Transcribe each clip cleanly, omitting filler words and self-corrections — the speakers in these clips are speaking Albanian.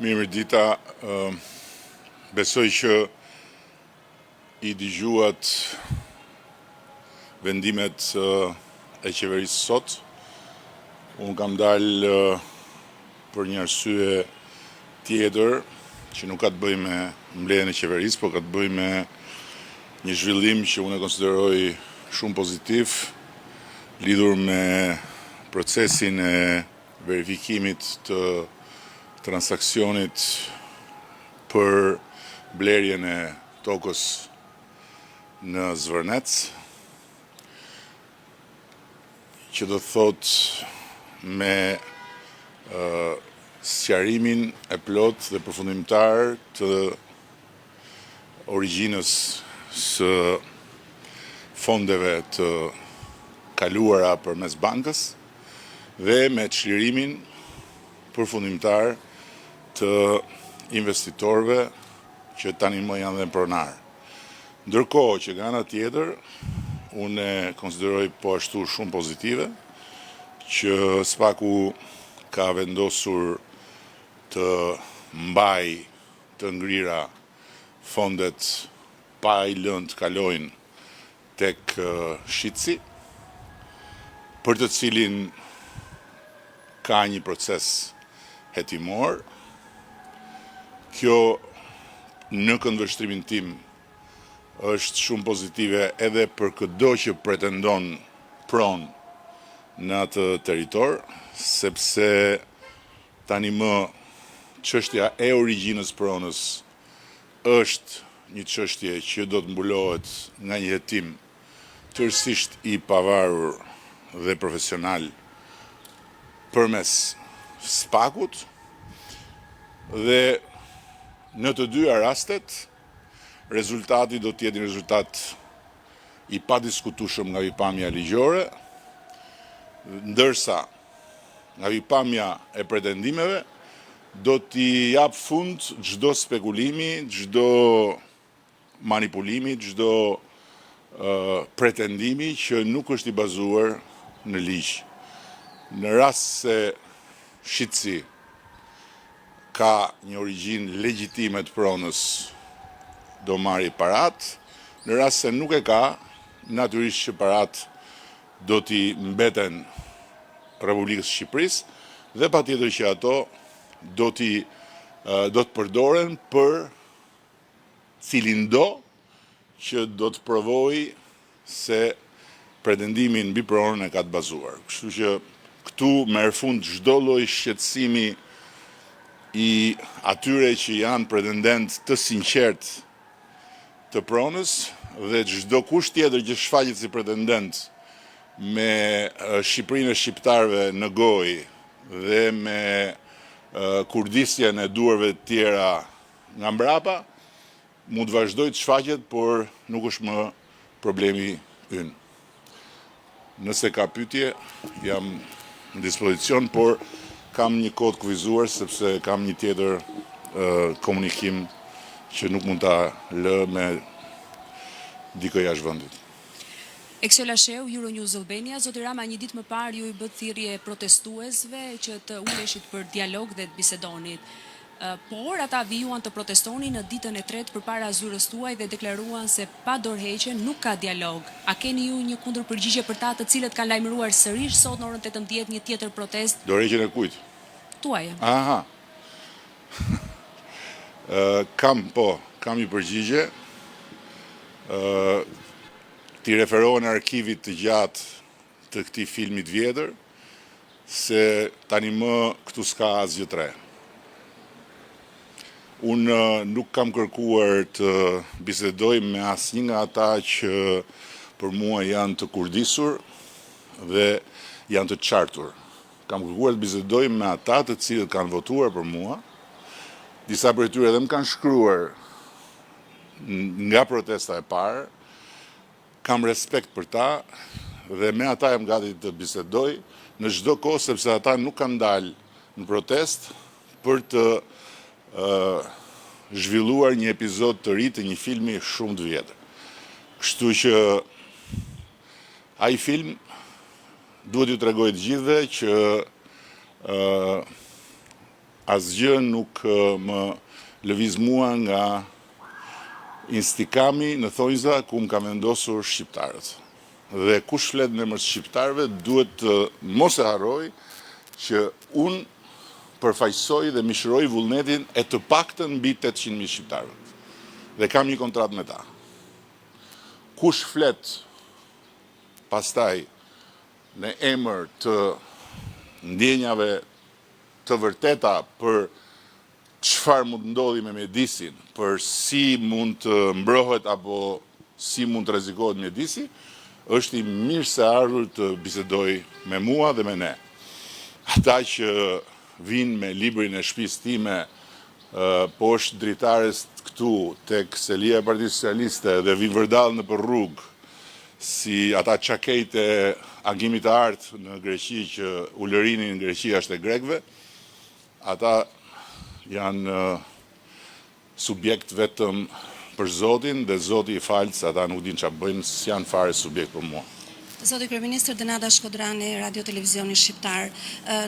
Mirëmërdita, besoj që i dëgjuat vendimet e qeverisë sot. Unë kam dalë për një arsye tjetër që nuk ka të bëjë me mbledhjen e qeverisë, por ka të bëjë me një zhvillim që unë e konsideroj shumë pozitiv, lidhur me procesin e verifikimit të transaksionit për blerjen e tokës në Zvërnec, që do të thot me sqarimin e plot dhe përfundimtar të origjinës së fondeve të kaluara përmes bankës dhe me çlirimin përfundimtar të investitorëve që tani më janë dhe pronarë. Ndërkohë që nga ana tjetër, unë e konsideroj po ashtu shumë pozitive, që SPAK-u ka vendosur të mbaj të ngrira fondet pa i lënë të kalojnë tek shitësi, për të cilin ka një proces hetimor. Kjo në këndvështrimin tim është shumë pozitive edhe për çdo që pretendon pronë në atë territor, sepse tani më çështja e origjinës pronës është një çështje që do të mbulohet nga një hetim tërësisht i pavarur dhe profesional përmes SPAK-ut, dhe në të dyja rastet rezultati do të jetë një rezultat i padiskutueshëm nga pikpamja ligjore, ndërsa nga pikpamja e pretendimeve do t'i jap fund çdo spekulimi, çdo manipulimi, çdo pretendimi që nuk është i bazuar në ligj. Në rast se shitësi ka një origjinë legjitime të pronës, do marrë parat. Në rast se nuk e ka, natyrisht që parat do t'i mbeten Republikës Shqipërisë dhe patjetër që ato do të përdoren për cilin do që do të provojë se pretendimin mbi pronën e ka të bazuar. Kështu që këtu merr fund çdo lloj shqetësimi i atyre që janë pretendent të sinqert të pronës, dhe çdo kush tjetër që shfaqet si pretendent me Shqipërinë e shqiptarëve në gojë dhe me kurdisjen e duarve të tjera nga mbrapa, mund të vazhdojë të shfaqet, por nuk është më problemi ynë. Nëse ka pyetje, jam në dispozicion, por kam një kohë të kufizuar sepse kam një tjetër komunikim që nuk mund ta lë me dikë jashtë vendit. Eksela Sheu, Euronews Albania. Zoti Rama, një ditë më parë ju i bët thirrje protestuesve që të uleshit për dialog dhe të bisedonit. Por ata vijuan të protestonin në ditën e tretë përpara zyrës tuaj dhe deklaruan se pa dorëheqje nuk ka dialog. A keni ju një kundërpërgjigje për ta të cilët kanë lajmëruar sërish sot në orën 18 një tjetër protest? Dorëheqjen e kujt? Tuaj. Aha. Kam një përgjigje. Ti referohen arkivit të gjatë të këtij filmit vjetër, se tani më këtu s'ka asgjë tre. Unë nuk kam kërkuar të bisedoj me asnjë nga ata që për mua janë të kurdisur dhe janë të qartur. Kam kërkuar të bisedoj me ata të cilët kanë votuar për mua. Disa prej tyre edhe më kanë shkruar nga protesta e parë. Kam respekt për ta dhe me ata jam gati të bisedoj në çdo kohë, sepse ata nuk kanë dalë në protest për të zhvilluar një epizod të ri të një filmi shumë të vjetër. Kështu që ai film duhet ju tregoj të gjithëve që asgjë nuk më lëviz mua nga instikami në thonjza ku më ka vendosur shqiptarët. Dhe kush flet në emër të shqiptarëve duhet të mos e harroj që unë përfaqësoj dhe mishëroj vullnetin e të paktën mbi 800.000 shqiptarëve. Dhe kam një kontratë me ta. Kush flet pastaj në emër të ndjenjave të vërteta për çfarë mund të ndodhi me mjedisin, për si mund të mbrohet apo si mund të rrezikohet mjedisi, është i mirë se ardhur të bisedoj me mua dhe me ne. Ata që vinë me librin e shtëpisë time poshtë dritares këtu tek selia e Partisë Socialiste dhe vinë vërdall në për rrugë, si ata çakejt e agimit të artë në Greqi që ulërinin në Greqi është e grekëve, ata janë subjekt vetëm për Zotin dhe Zoti i falë se ata nuk din çfarë bëjnë, s'janë fare subjekt për mua. Zoti Kryeministër Denada Shkodrani, Radio Televizioni Shqiptar,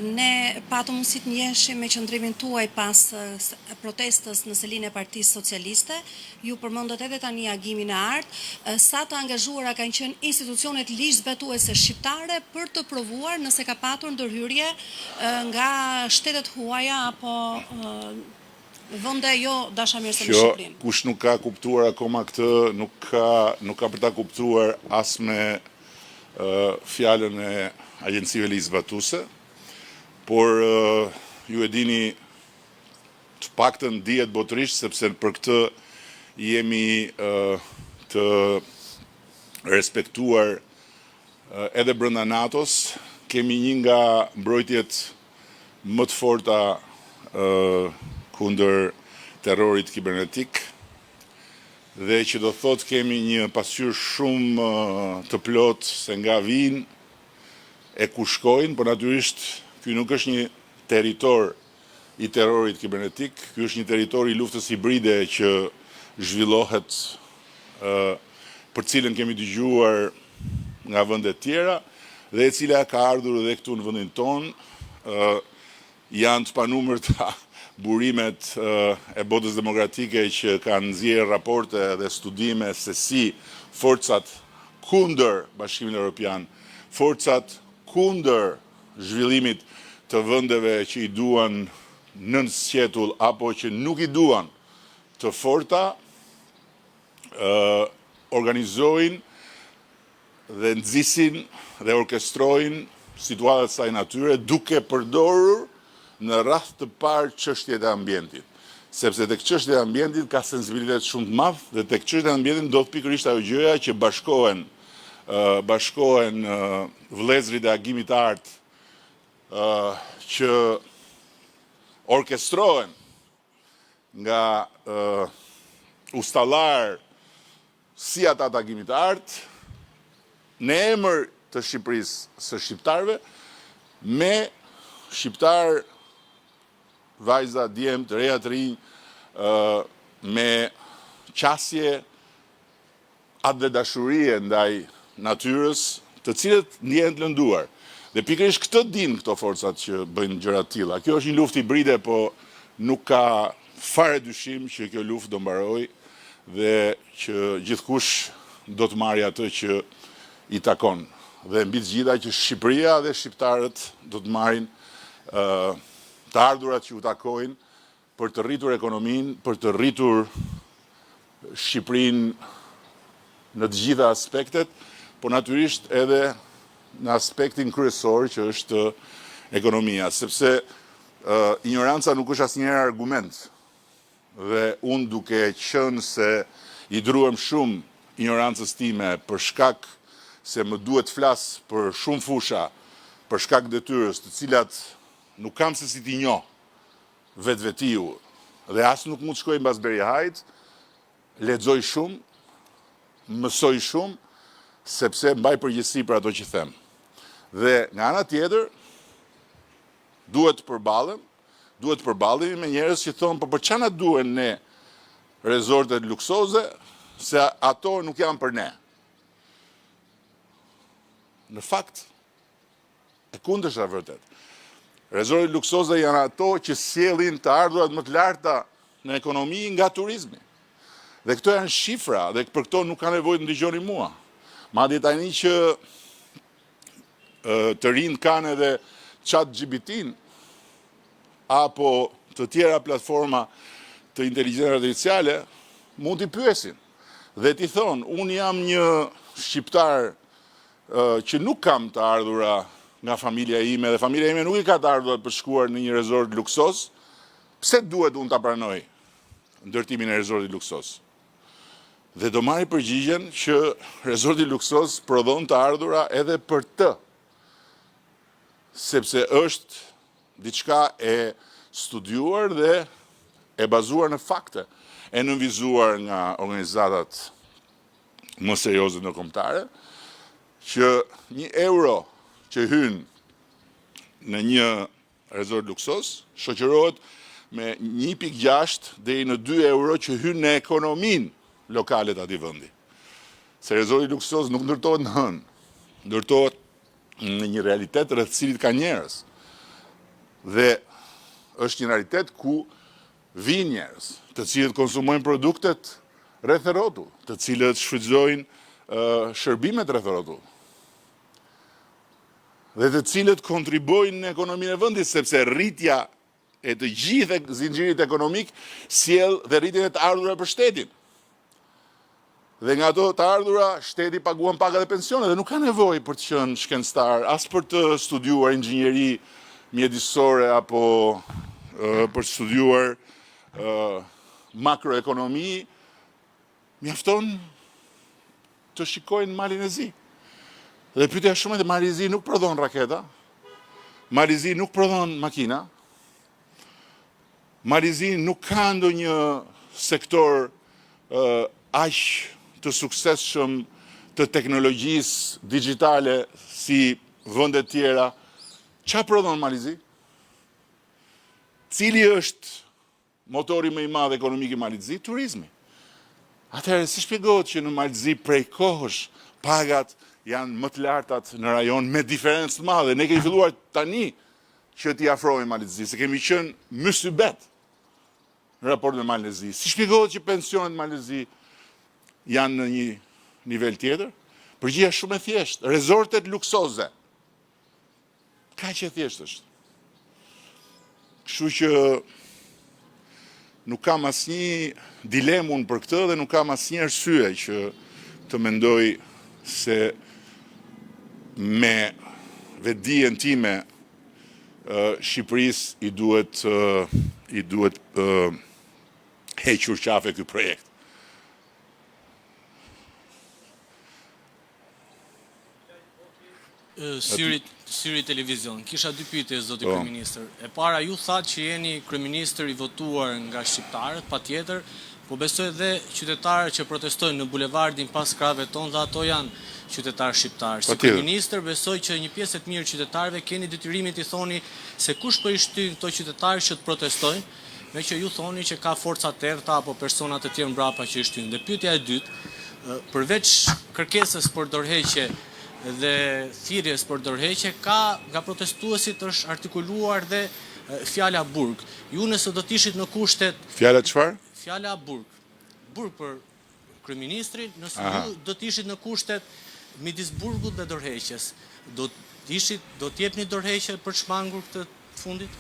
ne patëm mundësi të njeheshim me qëndrimin tuaj pas protestës në selinë e Partisë Socialiste. Ju përmendët edhe tani agimin e artë. Sa të angazhuara kanë qenë institucionet ligjzbetuese shqiptare për të provuar nëse ka patur ndërhyrje nga shtetet huaja apo vende jo dashamirëse me Shqipërinë? Kush nuk ka kuptuar akoma këtë, nuk ka për ta kuptuar as me fjalën e agjencive ligjzbatuese, por ju e dini të paktën dihet botërisht sepse për këtë jemi të respektuar edhe brenda NATO-s, kemi një nga mbrojtjet më të forta kundër terrorit kibernetik, dhe që do thot kemi një pasqyrë shumë të plot se nga vinë e ku shkojnë, por natyrisht ky nuk është një territor i terrorit kibernetik, ky është një territor i luftës hibride që zhvillohet, për cilën kemi dëgjuar nga vende tjera dhe e cila ka ardhur edhe këtu në vendin tonë. Janë të panumërta burimet e botës demokratike që kanë nxjerrë raporte dhe studime se si forcat kundër Bashkimit Evropian, forcat kundër zhvillimit të vendeve që i duan nën sqetull apo që nuk i duan të forta, organizojnë dhe nxisin dhe orkestrojnë situata të saj natyre duke përdorur në radh të parë çështjet e ambientit. Sepse tek çështjet e ambientit ka sensibilitet shumë të madh dhe tek çështjet e ambientit ndodh pikërisht ajo gjëja që bashkohen vëllezërit e agimit të artë që orkestrohen nga ustallar si ata të agimit të artë në emër të Shqipërisë së shqiptarëve, me shqiptar, vajza, djemt, reja të rinj, me qasje atë dhe dashurie ndaj natyrës, të cilët ndjehen të lënduar. Dhe pikërisht këtë din këto forcat që bëjnë gjëra të tilla. Kjo është një luftë hibride, po nuk ka fare dyshim që kjo luftë do mbarojë dhe që gjithkush do të marrë atë që i takon. Dhe mbi të gjitha që Shqipëria dhe shqiptarët do të marrin të ardhurat që u takojnë për të rritur ekonominë, për të rritur Shqipërinë në të gjitha aspektet, por natyrisht edhe në aspektin kryesor që është ekonomia, sepse ignoranca nuk është asnjëherë argument. Dhe unë duke qenë se i druhem shumë ignorancës time për shkak se më duhet flas për shumë fusha, për shkak detyrës, të cilat nuk kam se si t'i njoh vetvetiu dhe as nuk mund të shkoj mbas Beriahajt, lexoj shumë, mësoj shumë, sepse mbaj përgjegjësi për ato që them. Dhe nga ana tjetër, duhet të përballemi me njerëz që thonë, po për çfarë na duhen ne rezortet luksoze, se ato nuk janë për ne. Në fakt, e kundërshta vërtet. Rezortet luksoze janë ato që sjellin të ardhurat më të larta në ekonomi nga turizmi. Dhe këto janë shifra, dhe për këto nuk ka nevojë të ndigjoni mua. Madje tani që të rinë kanë edhe ChatGPT-n apo të tjera platforma të inteligjencës artificiale, mund t'i pyesin. Dhe t'i thonë, unë jam një shqiptar që nuk kam të ardhura nga familja ime, dhe familja ime nuk i ka të ardhura për shkuar në një resort luksos, pse duhet unë t'a pranoj ndërtimin e resortit luksos? Dhe do marri përgjigjen që resorti luksos prodhon të ardhura edhe për të, sepse është diçka e studiuar dhe e bazuar në fakte, e nënvizuar nga organizatat më serioze ndërkombëtare, që €1 që hyn në një resort luksos shoqërohet me 1,6 deri në €2 që hyn në ekonominë lokale të atij vendi. Se resorti luksos nuk ndërtohet në hënë, ndërtohet në një realitet rreth cilit ka njerëz. Dhe është një realitet ku vinë njerëz, të cilët konsumojnë produktet rreth rrotull, të cilët shfrytëzojnë shërbimet rreth rrotull. Dhe të cilët kontribuojnë në ekonominë e vendit, sepse rritja e të gjithë zinxhirit ekonomik sjell dhe rritjen e të ardhurave për shtetin. Dhe nga ato të ardhura, shteti paguan pagat e pensionet dhe nuk ka nevojë për të qenë shkencëtar, as për të studiuar inxhinieri mjedisore apo për të studiuar makroekonomi, mjafton të shikojnë Malin e Zi. Dhe pyetja shumë e Mali i Zi nuk prodhon raketa, Mali i Zi nuk prodhon makina, Mali i Zi nuk ka ndonjë sektor aq të suksesshëm të teknologjisë digjitale si vendet tjera. Çfarë prodhon Mali i Zi? Cili është motori më i madh ekonomik i Malit të Zi? Turizmi. Atëherë si shpjegohet që në Mali të Zi prej kohësh pagat janë më të lartat në rajon me diferencë të madhe? Ne kemi filluar tani që t'i afrohemi Malit të Zi, se kemi qenë mysybet në raport me Malin e Zi. Si shpjegohet që pensionet në Malin e Zi janë në një nivel tjetër? Përgjigja shumë e thjeshtë. Resortet luksoze. Kaq e thjeshtë është. Kështu që nuk kam asnjë dilemë unë për këtë dhe nuk kam asnjë arsye që të mendoj se me vetdijen time Shqipërisë i duhet hequr qafe ky projekt. Syri Televizion, kisha dy pyetje zoti kryeministër. E para, ju thatë që jeni kryeministër i votuar nga shqiptarët, patjetër, po besoj edhe qytetarët që protestojnë në bulevardin pas krave tonë, dhe ato janë qytetarë shqiptarë. Si kryeministër besoj që një pjesë e të mirë qytetarëve keni detyrimin t'i thoni se kush po i shtyn këto qytetarë që të protestojnë, me që ju thoni që ka forca terta apo persona të tjerë mbrapa që i shtyn. Dhe pyetja e dytë, përveç kërkesës për dorëheqje dhe thirrjes për dorëheqje, nga protestuesit është artikuluar dhe fjala burg. Ju nëse do t'ishit në kushtet... Fjala çfarë? Fjala burg. Burg për kryeministrin, nëse ju do t'ishit në kushtet midis burgut dhe dorëheqjes, do t'jepni dorëheqje për shmangur këtë fundit?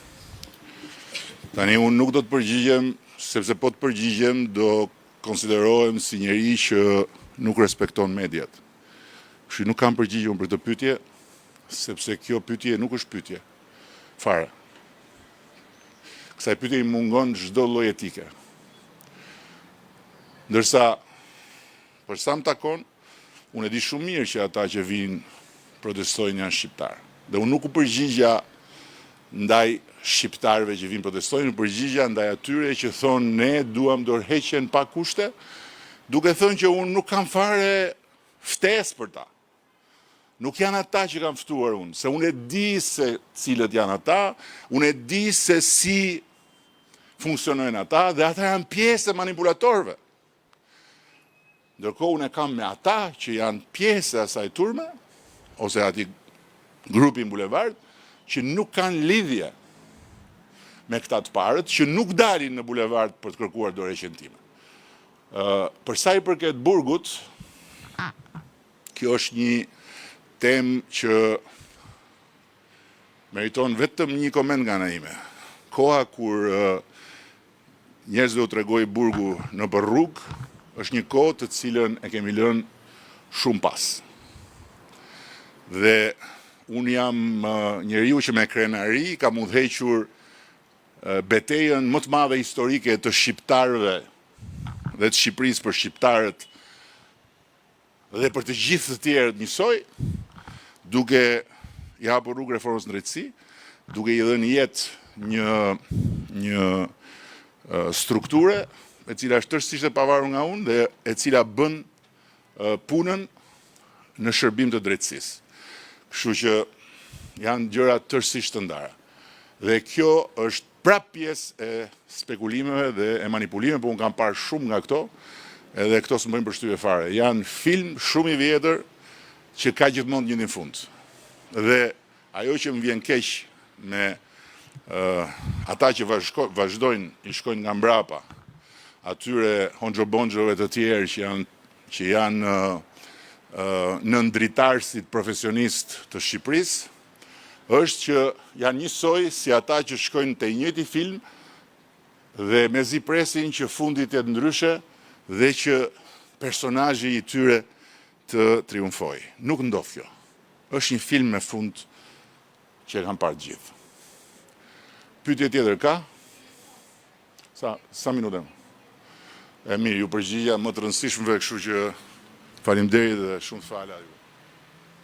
Tani unë nuk do të përgjigjem, sepse po të përgjigjem do konsiderohem si njeri që nuk respekton mediat. Kështu nuk kam përgjigje unë për këtë pyetje, sepse kjo pyetje nuk është pyetje fare. Kësaj pyetje i mungon çdo lloj etike. Ndërsa, për sa më takon, unë e di shumë mirë që ata që vinë protestojnë janë shqiptarë. Dhe unë nuk u përgjigja ndaj shqiptarëve që vinë protestojnë, u përgjigja ndaj atyre që thonë ne duam dorëheqjen pa kushte, duke thënë që unë nuk kam fare ftesë për ta. Nuk janë ata që kam ftuar unë, se unë e di se cilët janë ata, unë e di se si funksionojnë ata, dhe ata janë pjesë e manipulatorëve. Ndërkohë unë e kam me ata që janë pjesë e asaj turme, ose ati grupin bulevard, që nuk kanë lidhje me këta të parët që nuk dalin në bulevard për të kërkuar dorëheqjen time. Për sa i përket burgut, kjo është një temë që meriton vetëm një koment nga ana ime. Koha kur njerëzve u tregoi burgu nëpër rrugë është një kohë të cilën e kemi lënë shumë pas. Dhe unë jam njeriu që me krenari kam udhëhequr betejën më të madhe historike të shqiptarëve dhe të Shqipërisë për shqiptarët dhe për të gjithë të tjerët njësoj, duke i hapur rrugë reformës në drejtësi, duke i dhënë jetë një strukture e cila është tërësisht e pavarur nga unë dhe e cila bën punën në shërbim të drejtësisë. Kështu që janë gjëra tërësisht të ndara. Dhe kjo është prap pjesë e spekulimeve dhe e manipulimeve, por unë kam parë shumë nga këto, edhe këto s'më bëjnë përshtypje fare. Janë film shumë i vjetër që ka gjithmonë një në fund. Dhe ajo që më vjen keq me ata që vazhdojnë i shkojnë nga mbrapa, atyre honxho-bonxhove të tjerë që janë në ndritarësit profesionist të Shqipërisë, është që janë njësoj si ata që shkojnë të njëjti film dhe mezi presin që fundi të jetë ndryshe dhe që personazhi i tyre të triumfojë. Nuk ndodh kjo. Është një film me fund që e kanë parë gjithë. Pyetje tjetër ka? Sa minuta? E mirë, ju përgjigja më të rëndësishmëve, kështu që faleminderit dhe shumë falë.